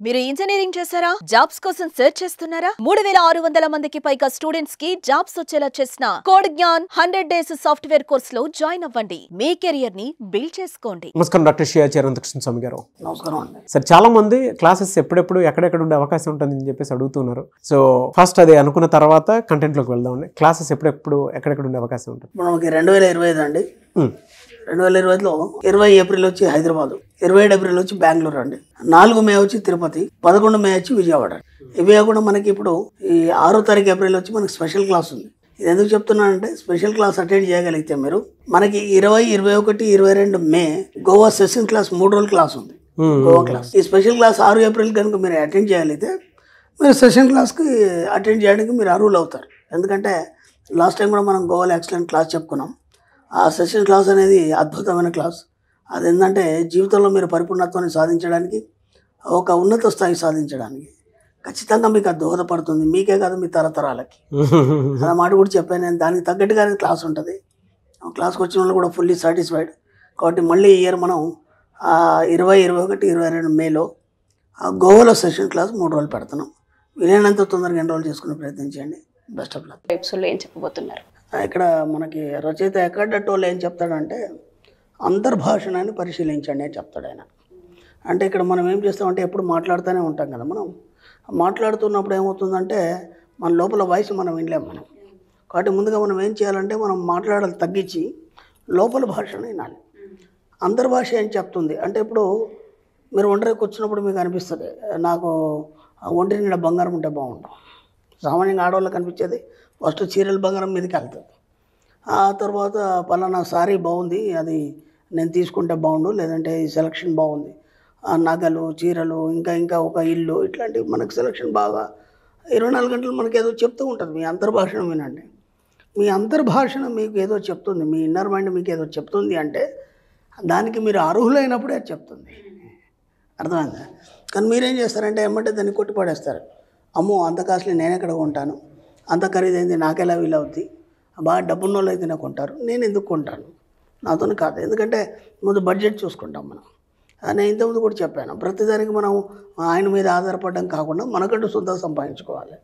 మీరు ఇంజనీరింగ్ చేశారా? జాబ్స్ కోసం సెర్చ్ చేస్తున్నారా? 3600 మందికి పైగా స్టూడెంట్స్ కి జాబ్స్ వచ్చేలా చేసిన code Gyan 100 days software course లో జాయిన్ అవ్వండి. మీ కెరియర్ ని బిల్డ్ చేసుకోండి. నమస్కారం డాక్టర్ శ్రీయాచార్య అనంతకృష్ణ స్వామి గారు. నమస్కారం అండి. సార్, చాలా మంది క్లాసెస్ ఎప్పుడెప్పుడు ఎక్కడెక్కడ ఉండే అవకాశం ఉంటుందని చెప్పేసి అడుగుతున్నారు. సో ఫస్ట్ అది అనుకున్న తర్వాత కంటెంట్ లోకి వెళ్దామండి. క్లాసెస్ ఎప్పుడెప్పుడు ఎక్కడెక్కడ ఉండే అవకాశం ఉంటుంది? మనకి 2025 అండి. 2025లో 20 ఏప్రిల్ వచ్చి హైదరాబాద్, 27 ఏప్రిల్ వచ్చి బెంగళూరు అండి, 4 మే వచ్చి తిరుపతి, 11 మే వచ్చి విజయవాడ. ఇవి కాకుండా మనకి ఇప్పుడు ఈ 6 తారీఖు ఏప్రిల్ వచ్చి మనకి స్పెషల్ క్లాస్ ఉంది. ఇది ఎందుకు చెప్తున్నానంటే, స్పెషల్ క్లాస్ అటెండ్ చేయగలిగితే మీరు మనకి 20, 21, 22 మే గోవా సెషన్ క్లాస్ 3 రోజుల క్లాస్ ఉంది. గోవా క్లాస్. ఈ స్పెషల్ క్లాస్ 6 ఏప్రిల్ కనుక మీరు అటెండ్ చేయగలిగితే మీరు సెషన్ క్లాస్కి అటెండ్ చేయడానికి మీరు అర్హులు అవుతారు. ఎందుకంటే లాస్ట్ టైం కూడా మనం గోవాలో ఎక్సలెంట్ క్లాస్ చెప్పుకున్నాం. ఆ సెషన్ క్లాస్ అనేది అద్భుతమైన క్లాస్. అది ఏంటంటే జీవితంలో మీరు పరిపూర్ణత్వాన్ని సాధించడానికి, ఒక ఉన్నత స్థాయి సాధించడానికి ఖచ్చితంగా మీకు అది దోహదపడుతుంది. మీకే కాదు, మీ తరతరాలకి. అలా మాట కూడా చెప్పాను నేను. దానికి తగ్గట్టుగానే క్లాస్ ఉంటుంది. క్లాస్కి వచ్చిన వాళ్ళు కూడా ఫుల్లీ సాటిస్ఫైడ్. కాబట్టి మళ్ళీ ఈ ఇయర్ మనం 20, 21, 22 మేలో గోవాలో సెషన్ క్లాస్ 3 రోజులు పెడుతున్నాం. వీలైనంత తొందరగా ఎన్రోల్ చేసుకునే ప్రయత్నం చేయండి. Best of luck. ఎపిసోడ్లో ఏం చెప్పబోతున్నారు? ఇక్కడ మనకి రచయిత ఎక్కడట్ వాళ్ళు ఏం చెప్తాడంటే, అంతర్భాషణని పరిశీలించండి అని చెప్తాడు ఆయన. అంటే ఇక్కడ మనం ఏం చేస్తామంటే ఎప్పుడు మాట్లాడుతూనే ఉంటాం కదా. మనం మాట్లాడుతున్నప్పుడు ఏమవుతుందంటే మన లోపల వాయిస్ మనం వినలేము మనం. కాబట్టి ముందుగా మనం ఏం చేయాలంటే, మనం మాట్లాడాలి తగ్గించి లోపల భాషను వినాలి. అంతర్భాష ఏం చెప్తుంది అంటే, ఇప్పుడు మీరు ఒంటరికి వచ్చినప్పుడు మీకు అనిపిస్తుంది, నాకు ఒంటి నిండా బంగారం ఉంటే బాగుంటాం. సామాన్యంగా ఆడవాళ్ళకి కనిపించేది ఫస్ట్ చీరల బంగారం మీదకి వెళ్తుంది. ఆ తర్వాత పలానా సారీ బాగుంది, అది నేను తీసుకుంటే బాగుండు, లేదంటే ఈ సెలక్షన్ బాగుంది, నగలు, చీరలు, ఇంకా ఒక ఇల్లు, ఇట్లాంటివి మనకు సెలక్షన్ బాగా 24 గంటలు మనకి ఏదో చెప్తూ ఉంటుంది. మీ అంతర్భాషణ వినండి. మీ అంతర్భాషణ మీకు ఏదో చెప్తుంది, మీ ఇన్నర్ మైండ్ మీకు ఏదో చెప్తుంది అంటే దానికి మీరు అర్హులైనప్పుడే అది చెప్తుంది. అర్థమైందా? కానీ మీరేం చేస్తారంటే ఎమ్మటే దాన్ని కొట్టిపడేస్తారు. అమ్మో, అంత కాస్ట్లీ నేను ఎక్కడ కొంటాను, అంత ఖరీదైంది నాకెలా వీలవుద్ది, బాగా డబ్బున్న వాళ్ళు అయితే నాకు కొంటారు, నేను ఎందుకు కొంటాను, నాతో కాదు. ఎందుకంటే ముందు బడ్జెట్ చూసుకుంటాం మనం. నేను ఇంతకుముందు కూడా చెప్పాను, ప్రతిదానికి మనం ఆయన మీద ఆధారపడడం కాకుండా మనకంటూ సొంతంగా సంపాదించుకోవాలి.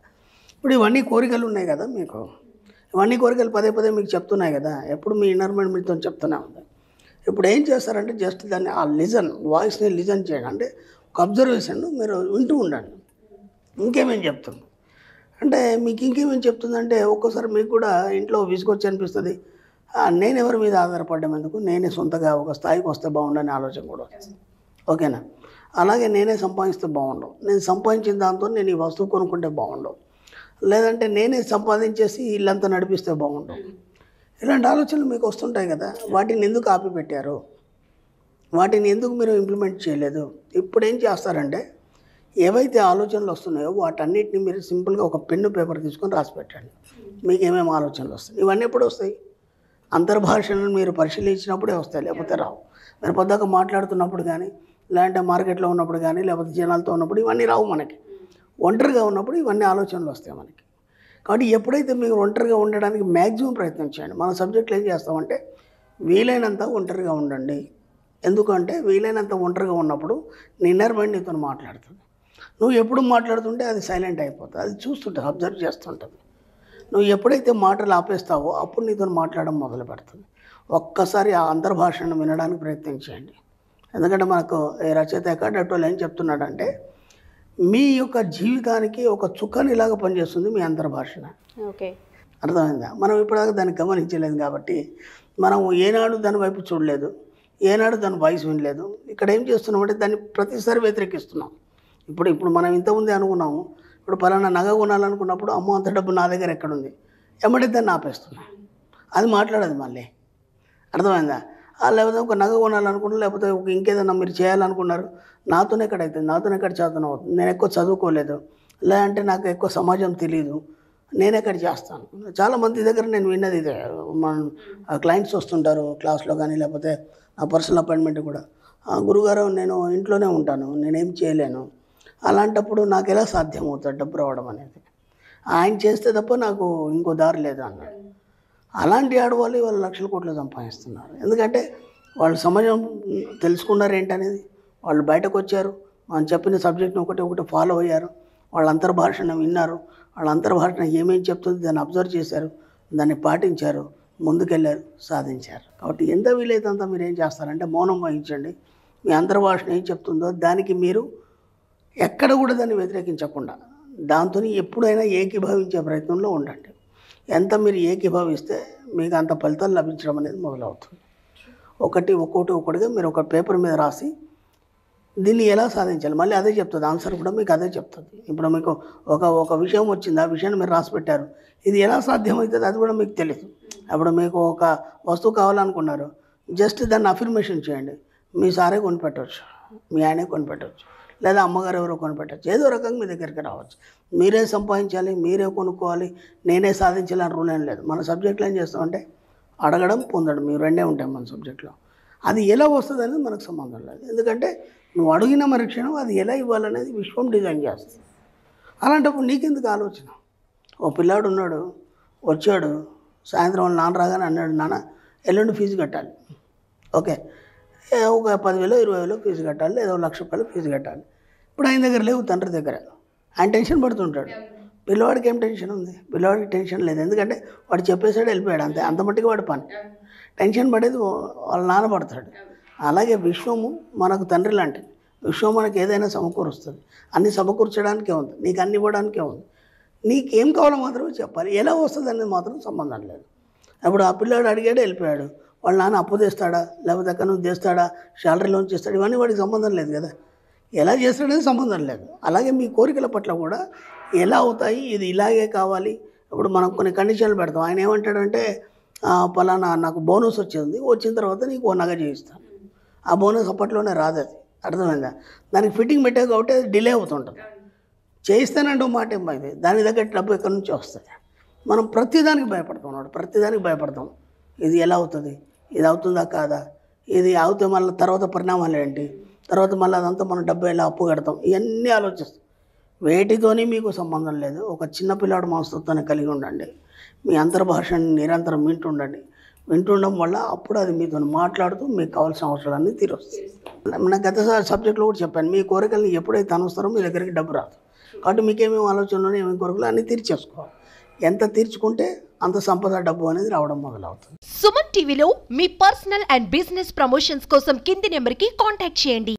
ఇప్పుడు ఇవన్నీ కోరికలు ఉన్నాయి కదా మీకు, ఇవన్నీ కోరికలు పదే పదే మీకు చెప్తున్నాయి కదా, ఎప్పుడు మీ ఇన్నర్ మైండ్ మీతో చెప్తూనే ఉంది. ఇప్పుడు ఏం చేస్తారంటే జస్ట్ దాన్ని ఆ వాయిస్ని లిజన్ చేయండి. అంటే ఒక అబ్జర్వేషన్ మీరు వింటూ ఉండండి. ఇంకేమేం చెప్తుంది అంటే, మీకు ఇంకేమేమి చెప్తుందంటే, ఒక్కోసారి మీకు కూడా ఇంట్లో విసుగొచ్చి అనిపిస్తుంది, నేను ఎవరి మీద ఆధారపడడం ఎందుకు, నేనే సొంతగా ఒక స్థాయికి వస్తే బాగుండని ఆలోచన కూడా వస్తుంది. ఓకేనా? అలాగే నేనే సంపాదిస్తే బాగుండవు, నేను సంపాదించిన దాంతో నేను ఈ వస్తువు కొనుక్కుంటే బాగుండవు, లేదంటే నేనే సంపాదించేసి ఇల్లంతా నడిపిస్తే బాగుండవు. ఇలాంటి ఆలోచనలు మీకు వస్తుంటాయి కదా. వాటిని ఎందుకు ఆపిపెట్టారు, వాటిని ఎందుకు మీరు ఇంప్లిమెంట్ చేయలేదు? ఇప్పుడు ఏం చేస్తారంటే, ఏవైతే ఆలోచనలు వస్తున్నాయో వాటన్నిటిని మీరు సింపుల్గా ఒక పెన్ను పేపర్ తీసుకొని రాసి పెట్టండి. మీకు ఏమేమి ఆలోచనలు వస్తాయి. ఇవన్నీ ఎప్పుడు వస్తాయి? అంతర్భాషను మీరు పరిశీలించినప్పుడే వస్తాయి, లేకపోతే రావు. మీరు పొద్దాక మాట్లాడుతున్నప్పుడు కానీ, లేదంటే మార్కెట్లో ఉన్నప్పుడు కానీ, లేకపోతే జనాలతో ఉన్నప్పుడు ఇవన్నీ రావు మనకి. ఒంటరిగా ఉన్నప్పుడు ఇవన్నీ ఆలోచనలు వస్తాయి మనకి. కాబట్టి ఎప్పుడైతే మీరు ఒంటరిగా ఉండడానికి మ్యాక్సిమం ప్రయత్నం చేయండి. మన సబ్జెక్టులు ఏం చేస్తామంటే, వీలైనంత ఒంటరిగా ఉండండి. ఎందుకంటే వీలైనంత ఒంటరిగా ఉన్నప్పుడు నీ ఇన్నర్ మైండ్ నీతో మాట్లాడుతుంది. నువ్వు ఎప్పుడు మాట్లాడుతుంటే అది సైలెంట్ అయిపోతుంది, అది చూస్తుంటుంది, అబ్జర్వ్ చేస్తుంటుంది. నువ్వు ఎప్పుడైతే మాటలు ఆపేస్తావో అప్పుడు నీతో మాట్లాడడం మొదలు పెడుతుంది. ఒక్కసారి ఆ అంతర్భాషను వినడానికి ప్రయత్నం చేయండి. ఎందుకంటే మనకు రచయిత ఎక్కడట్ వాళ్ళు ఏం చెప్తున్నాడంటే, మీ యొక్క జీవితానికి ఒక చుక్కనిలాగా పనిచేస్తుంది మీ అంతర్భాషణ. ఓకే, అర్థమైందా? మనం ఇప్పటిదాకా దాన్ని గమనించలేదు కాబట్టి మనం ఏనాడు దాని వైపు చూడలేదు, ఏనాడు దాని వాయిస్ వినలేదు. ఇక్కడ ఏం చేస్తున్నామంటే దాన్ని ప్రతిసారి వ్యతిరేకిస్తున్నాం. ఇప్పుడు మనం ఇంతకుముందే అనుకున్నాము, ఇప్పుడు పలానా నగ కొనాలనుకున్నప్పుడు అమ్మో అంత డబ్బు నా దగ్గర ఎక్కడుంది, ఎమ్మటే దాన్ని ఆపేస్తున్నాం. అది మాట్లాడదు మళ్ళీ. అర్థమైందా? లేకపోతే ఒక నగ కొనాలనుకున్నారు, లేకపోతే ఇంకేదన్నా మీరు చేయాలనుకున్నారు, నాతోనే ఎక్కడైతుంది, నాతోనే ఎక్కడ చదువుతాను అవుతుంది, నేను ఎక్కువ చదువుకోలేదు, లేదంటే నాకు ఎక్కువ సమాజం తెలియదు, నేను ఎక్కడ చేస్తాను. చాలామంది దగ్గర నేను విన్నది ఇదే. మన క్లయింట్స్ వస్తుంటారు క్లాస్లో కానీ, లేకపోతే నా పర్సనల్ అపాయింట్మెంట్ కూడా, గురుగారు నేను ఇంట్లోనే ఉంటాను, నేనేం చేయలేను, అలాంటప్పుడు నాకు ఎలా సాధ్యం అవుతుంది డబ్బు రావడం అనేది, ఆయన చేస్తే తప్ప నాకు ఇంకో దారి లేదు అన్నాడు. అలాంటి ఆడవాళ్ళు వాళ్ళు లక్షల కోట్లు సంపాదిస్తున్నారు. ఎందుకంటే వాళ్ళు సమాజం తెలుసుకున్నారు ఏంటనేది, వాళ్ళు బయటకు వచ్చారు, మనం చెప్పిన సబ్జెక్ట్ని ఒకటి ఫాలో అయ్యారు, వాళ్ళ అంతర్భాషను విన్నారు, వాళ్ళ అంతర్భాషణ ఏమేమి చెప్తుంది దాన్ని అబ్జర్వ్ చేశారు, దాన్ని పాటించారు, ముందుకెళ్ళారు, సాధించారు. కాబట్టి ఎంత వీలైతే అంతా మీరు ఏం చేస్తారంటే మౌనం వహించండి. మీ అంతర్భాషణ ఏం చెప్తుందో దానికి మీరు ఎక్కడ కూడా దాన్ని వ్యతిరేకించకుండా దాంతో ఎప్పుడైనా ఏకీభవించే ప్రయత్నంలో ఉండండి. ఎంత మీరు ఏకీభవిస్తే మీకు అంత ఫలితాలు లభించడం అనేది మొదలవుతుంది. ఒక్కొక్కటిగా మీరు ఒక పేపర్ మీద రాసి దీన్ని ఎలా సాధించాలి మళ్ళీ అదే చెప్తుంది, ఆన్సర్ కూడా మీకు అదే చెప్తుంది. ఇప్పుడు మీకు ఒక విషయం వచ్చింది, ఆ విషయాన్ని మీరు రాసి పెట్టారు, ఇది ఎలా సాధ్యమవుతుంది అది కూడా మీకు తెలియదు. అప్పుడు మీకు ఒక వస్తువు కావాలనుకున్నారు, జస్ట్ దాన్ని అఫర్మేషన్ చేయండి, మీ సారే కొనిపెట్టవచ్చు, మీ ఆయనే కొనిపెట్టవచ్చు, లేదా అమ్మగారు ఎవరో కొనిపెట్టవచ్చు, ఏదో రకంగా మీ దగ్గరికి రావచ్చు. మీరే సంపాదించాలి, మీరే కొనుక్కోవాలి, నేనే సాధించాలి అని రూల్ ఏం లేదు. మన సబ్జెక్టులో ఏం చేస్తామంటే అడగడం, పొందడం, మీ రెండే ఉంటాయి మన సబ్జెక్టులో. అది ఎలా వస్తుంది అనేది మనకు సంబంధం లేదు. ఎందుకంటే నువ్వు అడిగిన మరుక్షణం అది ఎలా ఇవ్వాలనేది విశ్వం డిజైన్ చేస్తుంది. అలాంటప్పుడు నీకెందుకు ఆలోచన? ఓ పిల్లాడు ఉన్నాడు, వచ్చాడు, సాయంత్రం వాళ్ళ నాన్న రాగానే అన్నాడు, నాన్న ఎల్లుండి ఫీజు కట్టాలి. ఓకే, ఒక 10,000 20,000 ఫీజు కట్టాలి, లేదా 1,00,000 రూపాయలు ఫీజు కట్టాలి. ఇప్పుడు ఆయన దగ్గర లేవు, తండ్రి దగ్గర. ఆయన టెన్షన్ పడుతుంటాడు. పిల్లవాడికి ఏం టెన్షన్ ఉంది? పిల్లవాడికి టెన్షన్ లేదు, ఎందుకంటే వాడు చెప్పేసాడు, వెళ్ళిపోయాడు, అంత మట్టికి వాడి పని. టెన్షన్ పడేది వాళ్ళ నాన్న పడతాడు. అలాగే విశ్వము మనకు తండ్రి లాంటిది. విశ్వం మనకు ఏదైనా సమకూరుస్తుంది, అన్ని సమకూర్చడానికే ఉంది, నీకు అన్ని ఇవ్వడానికే ఉంది. నీకేం కావాలో మాత్రమే చెప్పాలి, ఎలా వస్తుంది అనేది మాత్రం సంబంధం లేదు. అప్పుడు ఆ పిల్లాడు అడిగాడు, వెళ్ళిపోయాడు. వాళ్ళ నాన్న అప్పు తెస్తాడా, లేకపోతే అక్కడ నుంచి తెస్తాడా, శాలరీలోంచి ఇస్తాడు, ఇవన్నీ వాడికి సంబంధం లేదు కదా. ఎలా చేస్తాడనేది సంబంధం లేదు. అలాగే మీ కోరికల పట్ల కూడా ఎలా అవుతాయి, ఇది ఇలాగే కావాలి. ఇప్పుడు మనం కొన్ని కండిషన్లు పెడతాం. ఆయన ఏమంటాడంటే పలానా నాకు బోనస్ వచ్చింది, వచ్చిన తర్వాత నీకు ఓ నగ చేయిస్తాను. ఆ బోనస్ అప్పట్లోనే రాదు, అది అర్థమైందా? దానికి ఫిట్టింగ్ పెట్టావు కాబట్టి అది డిలే అవుతుంటుంది. చేయిస్తానంటే మాట ఏమైంది, దాని దగ్గర డబ్బు ఎక్కడి నుంచి వస్తుంది. మనం ప్రతిదానికి భయపడుతున్నాడు, ప్రతిదానికి భయపడతాం. ఇది ఎలా అవుతుంది, ఇది అవుతుందా కాదా, ఇది అవుతే మళ్ళీ తర్వాత పరిణామాలు ఏంటి, తర్వాత మళ్ళీ అదంతా మనం డబ్బు ఎలా అప్పు కడతాం, ఇవన్నీ ఆలోచిస్తాం. వేటితోని మీకు సంబంధం లేదు. ఒక చిన్నపిల్లాడు మనస్తత్వాన్ని కలిగి ఉండండి. మీ అంతర్భాషని నిరంతరం వింటుండడం వల్ల అప్పుడు అది మీతో మాట్లాడుతూ మీకు కావాల్సిన అవసరాలన్నీ తీరుస్తుంది. మన గత సబ్జెక్టులో కూడా చెప్పాను, మీ కోరికల్ని ఎప్పుడైతే అనుస్తారో మీ దగ్గరికి డబ్బు రాదు. కాబట్టి మీకేమేమి ఆలోచనలు, ఏమేమి కోరికలు అన్నీ తీర్చేసుకోవాలి. ఎంత తీర్చుకుంటే అంత సంపద, డబ్బు అనేది రావడం మొదలవుతుంది. సుమన్ టీవీలో మీ పర్సనల్ అండ్ బిజినెస్ ప్రమోషన్స్ కోసం కింది నెంబర్కి కాంటాక్ట్ చేయండి.